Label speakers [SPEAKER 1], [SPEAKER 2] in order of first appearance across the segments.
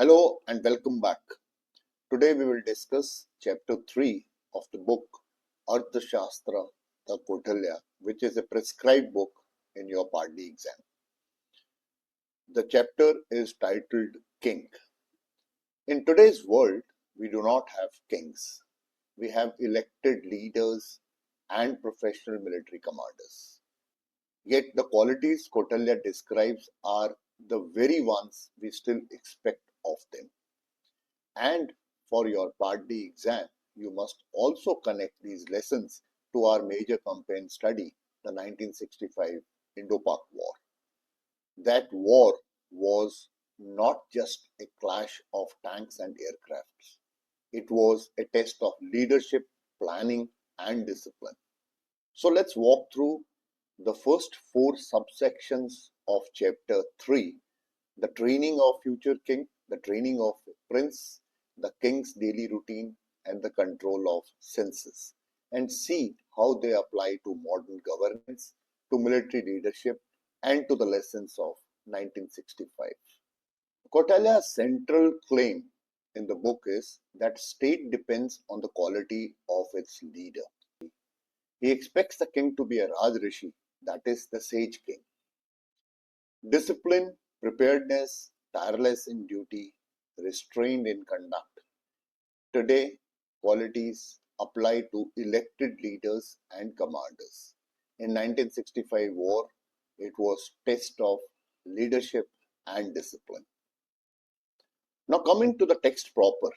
[SPEAKER 1] Hello and welcome back. Today we will discuss chapter 3 of the book Arthashastra, the Kautilya, which is a prescribed book in your Part D exam. The chapter is titled King. In today's world, we do not have kings. We have elected leaders and professional military commanders. Yet the qualities Kautilya describes are the very ones we still expect of them. And for your Part D exam, you must also connect these lessons to our major campaign study, the 1965 Indo-Pak War. That war was not just a clash of tanks and aircrafts. It was a test of leadership, planning, and discipline. So let's walk through the first four subsections of chapter 3, the training of future king, the training of prince, the king's daily routine, and the control of senses, and see how they apply to modern governance, to military leadership, and to the lessons of 1965. Kautilya's central claim in the book is that state depends on the quality of its leader. He expects the king to be a Rajrishi, that is the sage king. Discipline, preparedness, tireless in duty, restrained in conduct. Today, qualities apply to elected leaders and commanders. In 1965 war, it was test of leadership and discipline. Now coming to the text proper,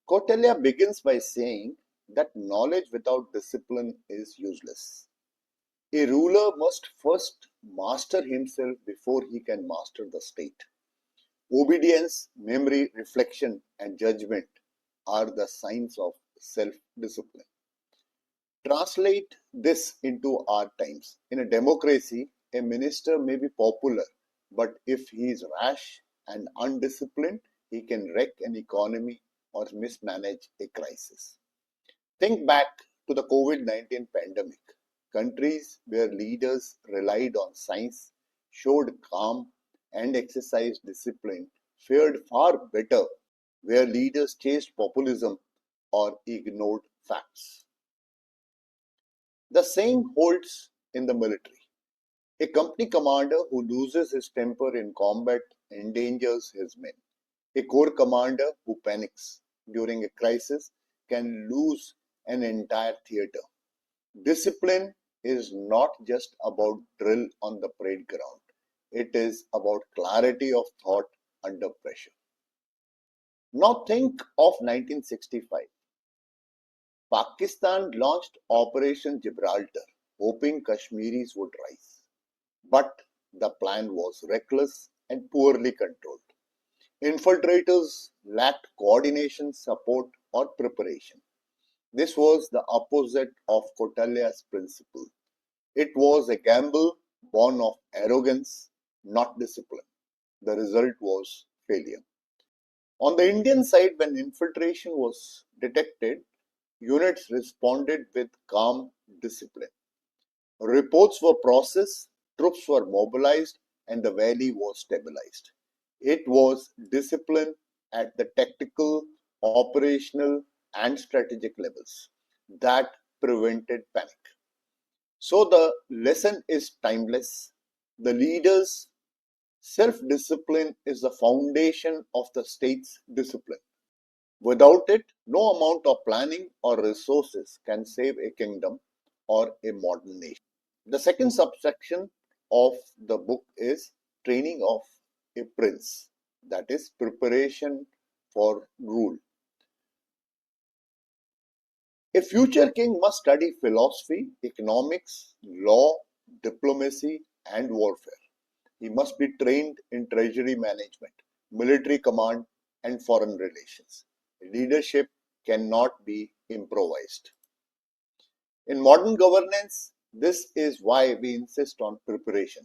[SPEAKER 1] Kautilya begins by saying that knowledge without discipline is useless. A ruler must first master himself before he can master the state. Obedience, memory, reflection, and judgment are the signs of self-discipline. Translate this into our times. In a democracy, a minister may be popular, but if he is rash and undisciplined, he can wreck an economy or mismanage a crisis. Think back to the COVID-19 pandemic. Countries where leaders relied on science, showed calm, and exercised discipline fared far better where leaders chased populism or ignored facts. The same holds in the military. A company commander who loses his temper in combat endangers his men. A corps commander who panics during a crisis can lose an entire theater. Discipline is not just about drill on the parade ground. It is about clarity of thought under pressure. Now think of 1965. Pakistan launched Operation Gibraltar, hoping Kashmiris would rise. But the plan was reckless and poorly controlled. Infiltrators lacked coordination, support, or preparation. This was the opposite of Kautilya's principle. It was a gamble born of arrogance, not discipline. The result was failure. On the Indian side, when infiltration was detected, units responded with calm discipline. Reports were processed, troops were mobilized, and the valley was stabilized. It was discipline at the tactical, operational, and strategic levels that prevented panic. So the lesson is timeless. The leader's self-discipline is the foundation of the state's discipline. Without it, no amount of planning or resources can save a kingdom or a modern nation. The second subsection of the book is training of a prince, that is preparation for rule. A future king must study philosophy, economics, law, diplomacy, and warfare. He must be trained in treasury management, military command, and foreign relations. Leadership cannot be improvised. In modern governance, this is why we insist on preparation.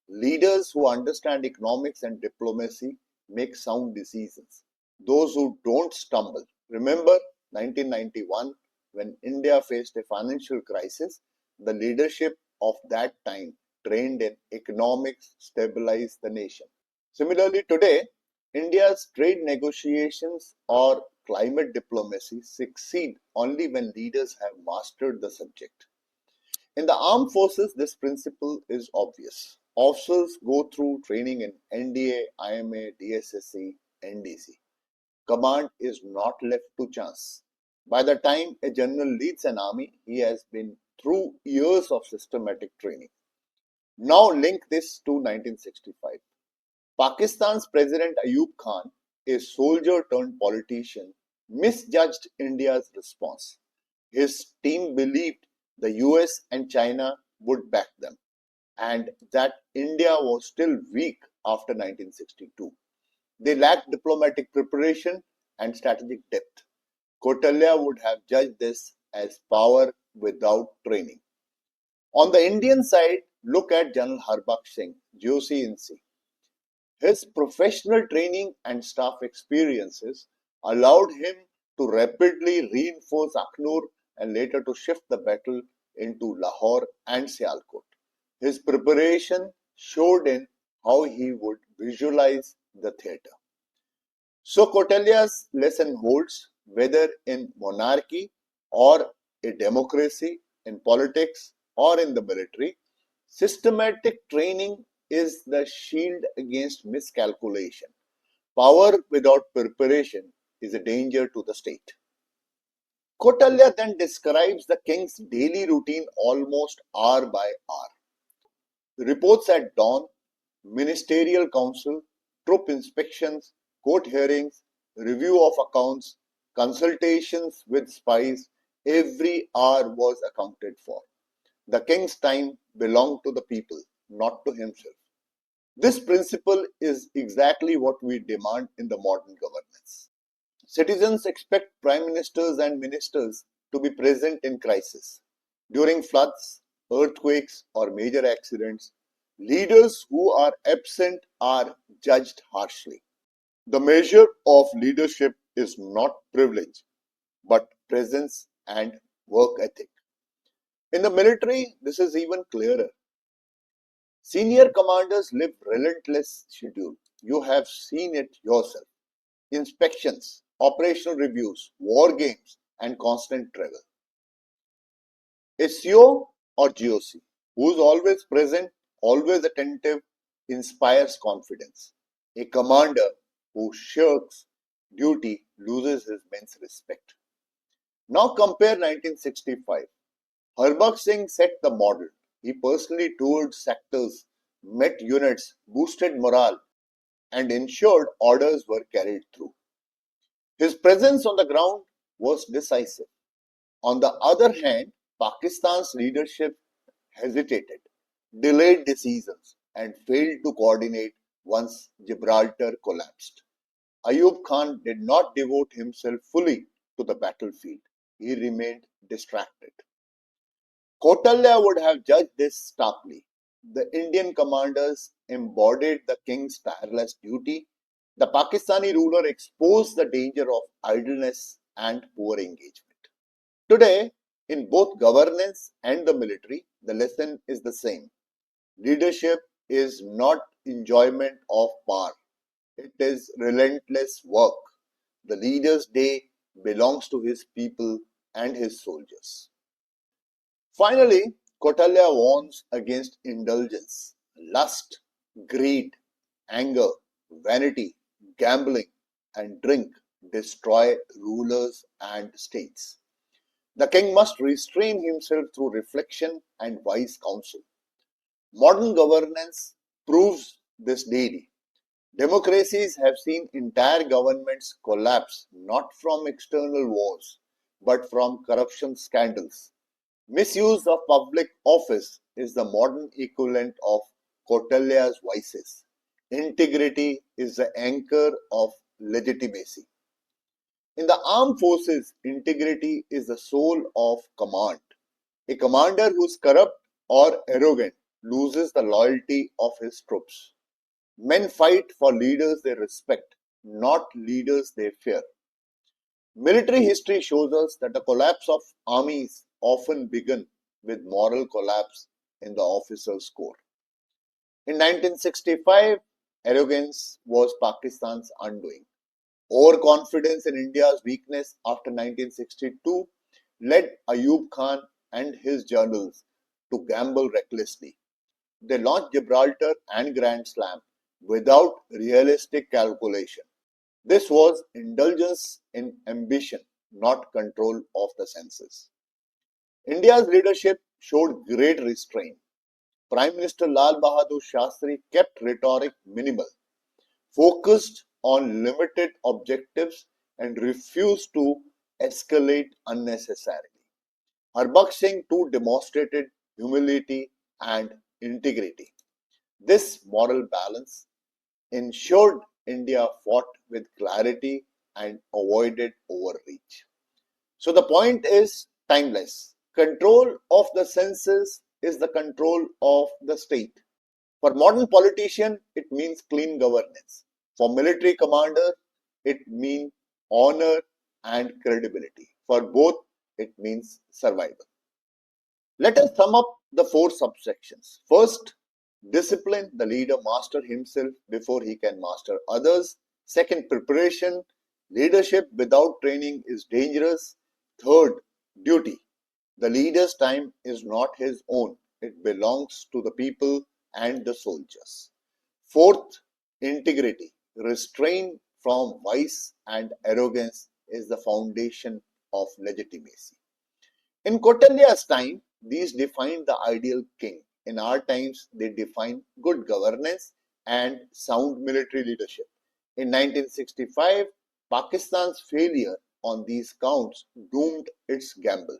[SPEAKER 1] Leaders who understand economics and diplomacy make sound decisions. Those who don't stumble. Remember 1991, when India faced a financial crisis, the leadership of that time trained in economics stabilized the nation. Similarly, today, India's trade negotiations or climate diplomacy succeed only when leaders have mastered the subject. In the armed forces, this principle is obvious. Officers go through training in NDA, IMA, DSSC, NDC. Command is not left to chance. By the time a general leads an army, he has been through years of systematic training. Now link this to 1965. Pakistan's President Ayub Khan, a soldier turned politician, misjudged India's response. His team believed the US and China would back them, and that India was still weak after 1962. They lacked diplomatic preparation and strategic depth. Kautilya would have judged this as power without training. On the Indian side, look at General Harbakhsh Singh, GOC. His professional training and staff experiences allowed him to rapidly reinforce Akhnur and later to shift the battle into Lahore and Sialkot. His preparation showed in how he would visualize the theatre. So Kautilya's lesson holds whether in monarchy or a democracy, in politics or in the military. Systematic training is the shield against miscalculation. Power without preparation is a danger to the state. Kautilya then describes the king's daily routine almost hour by hour. Reports at dawn, ministerial council, troop inspections, court hearings, review of accounts, consultations with spies, every hour was accounted for. The king's time belonged to the people, not to himself. This principle is exactly what we demand in the modern governance. Citizens expect prime ministers and ministers to be present in crisis. During floods, earthquakes, or major accidents, leaders who are absent are judged harshly. The measure of leadership is not privilege, but presence and work ethic. In the military, this is even clearer. Senior commanders live relentless schedule. You have seen it yourself. Inspections, operational reviews, war games, and constant travel. A CO or GOC, who is always present, always attentive, inspires confidence. A commander who shirks duty loses his men's respect. Now compare 1965. Harbakhsh Singh set the model. He personally toured sectors, met units, boosted morale, and ensured orders were carried through. His presence on the ground was decisive. On the other hand, Pakistan's leadership hesitated, delayed decisions, and failed to coordinate once Gibraltar collapsed. Ayub Khan did not devote himself fully to the battlefield. He remained distracted. Kautilya would have judged this starkly. The Indian commanders embodied the king's tireless duty. The Pakistani ruler exposed the danger of idleness and poor engagement. Today, in both governance and the military, the lesson is the same. Leadership is not enjoyment of power, it is relentless work. The leader's day belongs to his people and his soldiers. Finally, Kautilya warns against indulgence, lust, greed, anger, vanity, gambling, and drink destroy rulers and states. The king must restrain himself through reflection and wise counsel. Modern governance proves this daily. Democracies have seen entire governments collapse not from external wars but from corruption scandals. Misuse of public office is the modern equivalent of Kautilya's vices. Integrity is the anchor of legitimacy. In the armed forces, integrity is the soul of command. A commander who is corrupt or arrogant loses the loyalty of his troops. Men fight for leaders they respect, not leaders they fear. Military history shows us that the collapse of armies often begin with moral collapse in the officers' corps. In 1965, arrogance was Pakistan's undoing. Overconfidence in India's weakness after 1962 led Ayub Khan and his generals to gamble recklessly. They launched Gibraltar and Grand Slam without realistic calculation. This was indulgence in ambition, not control of the senses. India's leadership showed great restraint. Prime Minister Lal Bahadur Shastri kept rhetoric minimal, focused on limited objectives, and refused to escalate unnecessarily. Harbakhsh Singh too demonstrated humility and integrity. This moral balance ensured India fought with clarity and avoided overreach. So the point is timeless. Control of the senses is the control of the state. For modern politician, it means clean governance. For military commander, it means honor and credibility. For both, it means survival. Let us sum up the four subsections. First, discipline. The leader master himself before he can master others. Second, preparation. Leadership without training is dangerous. Third, duty. The leader's time is not his own. It belongs to the people and the soldiers. Fourth, integrity. Restraint from vice and arrogance is the foundation of legitimacy. In Kautilya's time, these defined the ideal king. In our times, they define good governance and sound military leadership. In 1965, Pakistan's failure on these counts doomed its gamble.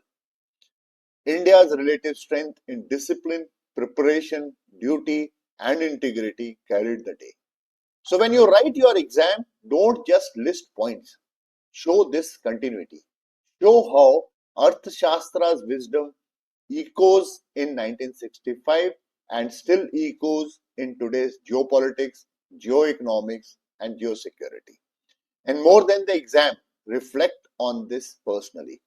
[SPEAKER 1] India's relative strength in discipline, preparation, duty, and integrity carried the day. So when you write your exam, don't just list points. Show this continuity. Show how Arthashastra's wisdom echoes in 1965 and still echoes in today's geopolitics, geoeconomics, and geosecurity. And more than the exam, reflect on this personally.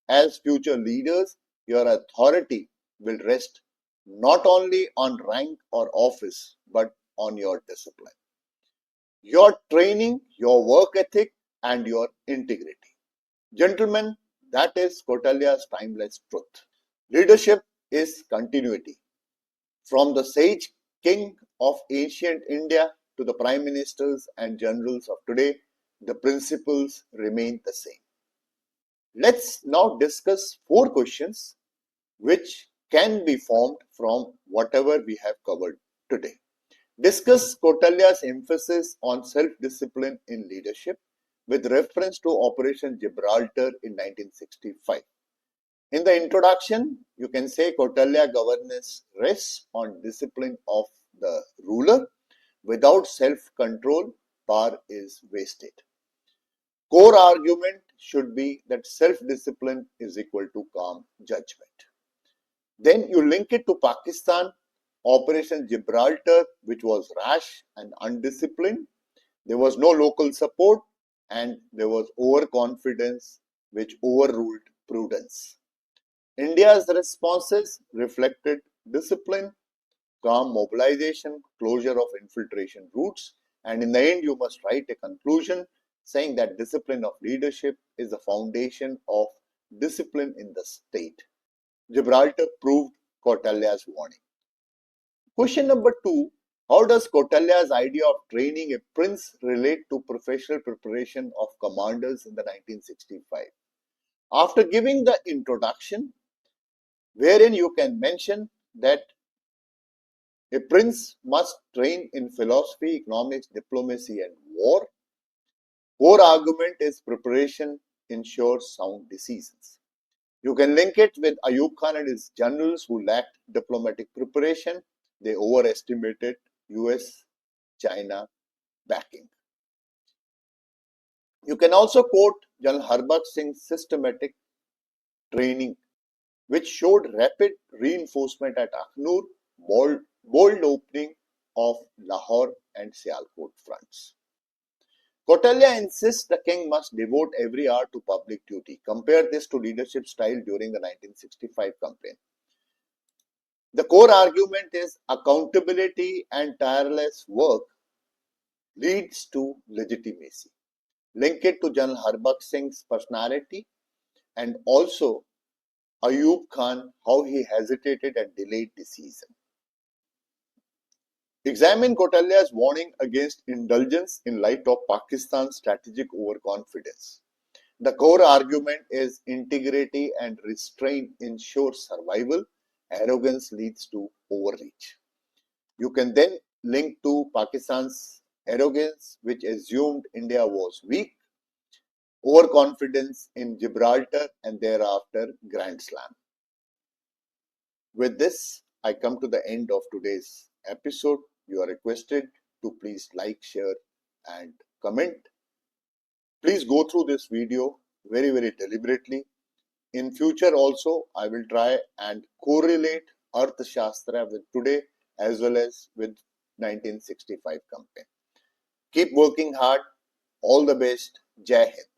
[SPEAKER 1] As future leaders, your authority will rest not only on rank or office, but on your discipline, your training, your work ethic, and your integrity. Gentlemen, that is Kautilya's timeless truth. Leadership is continuity. From the sage king of ancient India to the prime ministers and generals of today, the principles remain the same. Let's now discuss four questions which can be formed from whatever we have covered today. Discuss Kautilya's emphasis on self-discipline in leadership with reference to Operation Gibraltar in 1965. In the introduction, you can say Kautilya governance rests on discipline of the ruler. Without self-control, power is wasted. Core argument should be that self-discipline is equal to calm judgment. Then you link it to Pakistan, Operation Gibraltar, which was rash and undisciplined. There was no local support and there was overconfidence which overruled prudence. India's responses reflected discipline, calm mobilization, closure of infiltration routes, and in the end you must write a conclusion saying that discipline of leadership is the foundation of discipline in the state. Gibraltar proved Kautilya's warning. Question number 2. How does Kautilya's idea of training a prince relate to professional preparation of commanders in the 1965? After giving the introduction, wherein you can mention that a prince must train in philosophy, economics, diplomacy, and war, core argument is preparation ensures sound decisions. You can link it with Ayub Khan and his generals who lacked diplomatic preparation. They overestimated US, China backing. You can also quote General Harbakhsh Singh's systematic training, which showed rapid reinforcement at Akhnur, bold opening of Lahore and Sialkot fronts. Kautilya insists the king must devote every hour to public duty. Compare this to leadership style during the 1965 campaign. The core argument is accountability and tireless work leads to legitimacy. Link it to General Harbakhsh Singh's personality and also Ayub Khan, how he hesitated and delayed decision. Examine Kautilya's warning against indulgence in light of Pakistan's strategic overconfidence. The core argument is integrity and restraint ensure survival, arrogance leads to overreach. You can then link to Pakistan's arrogance, which assumed India was weak, overconfidence in Gibraltar, and thereafter Grand Slam. With this, I come to the end of today's episode. You are requested to please like, share, and comment. Please go through this video very, very deliberately. In future also, I will try and correlate Arthashastra with today as well as with 1965 campaign. Keep working hard. All the best. Jai Hind.